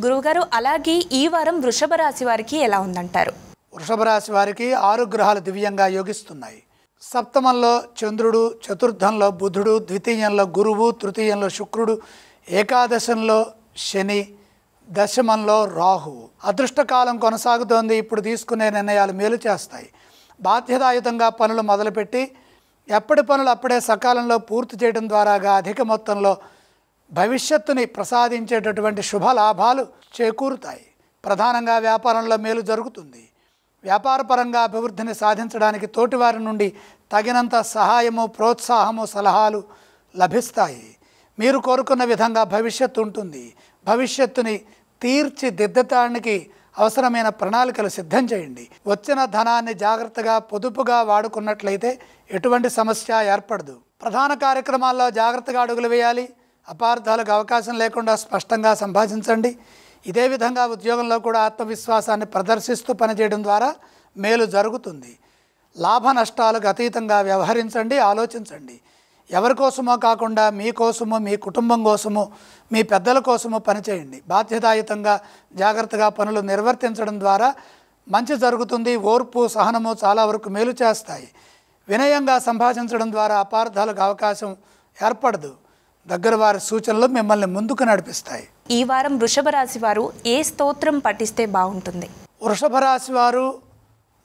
గురువుగారు, అలాగే ఈ వారం వృషభ రాశి వారికి ఎలా ఉందంటారు? వృషభ రాశి వారికి 6 గ్రహాలు దివ్యంగా యోగిస్తున్నాయి. సప్తమంలో చంద్రుడు, చతుర్థంలో బుధుడు, ద్వితీయంలో గురువు, తృతీయంలో శుక్రుడు, ఏకాదశంలో శని, దశమంలో రాహువు. అదృష్టకాలం కొనసాగుతోంది. ఇప్పుడు తీసుకునే నిర్ణయాలు మేలు చేస్తాయి. బాధ్యతాయుతంగా పనులు మొదలుపెట్టి ఎప్పటి పనులు అప్పుడే సకాలంలో పూర్తి చేయడం ద్వారాగా అధిక మొత్తంలో భవిష్యత్తుని ప్రసాదించేటటువంటి శుభ లాభాలు చేకూరుతాయి. ప్రధానంగా వ్యాపారంలో మేలు జరుగుతుంది. వ్యాపారపరంగా అభివృద్ధిని సాధించడానికి తోటివారి నుండి తగినంత సహాయము, ప్రోత్సాహము, సలహాలు లభిస్తాయి. మీరు కోరుకున్న విధంగా భవిష్యత్తు ఉంటుంది. భవిష్యత్తుని తీర్చిదిద్దటానికి అవసరమైన ప్రణాళికలు సిద్ధం చేయండి. వచ్చిన ధనాన్ని జాగ్రత్తగా పొదుపుగా వాడుకున్నట్లయితే ఎటువంటి సమస్య ఏర్పడదు. ప్రధాన కార్యక్రమాల్లో జాగ్రత్తగా అడుగులు వేయాలి. అపార్థాలకు అవకాశం లేకుండా స్పష్టంగా సంభాషించండి. ఇదే విధంగా ఉద్యోగంలో కూడా ఆత్మవిశ్వాసాన్ని ప్రదర్శిస్తూ పనిచేయడం ద్వారా మేలు జరుగుతుంది. లాభ నష్టాలకు అతీతంగా వ్యవహరించండి, ఆలోచించండి. ఎవరి కోసమో కాకుండా మీకోసము, మీ కుటుంబం కోసము, మీ పెద్దల కోసము పనిచేయండి. బాధ్యతాయుతంగా జాగ్రత్తగా పనులు నిర్వర్తించడం ద్వారా మంచి జరుగుతుంది. ఓర్పు, సహనము చాలా వరకు మేలు చేస్తాయి. వినయంగా సంభాషించడం ద్వారా అపార్థాలకు అవకాశం ఏర్పడదు. దగ్గర వారి సూచనలు మిమ్మల్ని ముందుకు నడిపిస్తాయి. ఈ వారం వృషభ రాశి వారు ఏ స్తోత్రం పఠిస్తే బాగుంటుంది? వృషభ రాశి వారు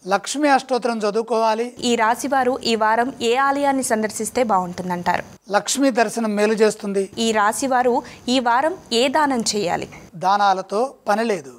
లక్ష్మీ అష్టోత్తరం చదువుకోవాలి. ఈ రాశి వారు ఈ వారం ఏ ఆలయాన్ని సందర్శిస్తే బాగుంటుందంటారు? లక్ష్మీ దర్శనం మేలు చేస్తుంది. ఈ రాశి వారు ఈ వారం ఏ దానం చేయాలి? దానాలతో పని లేదు.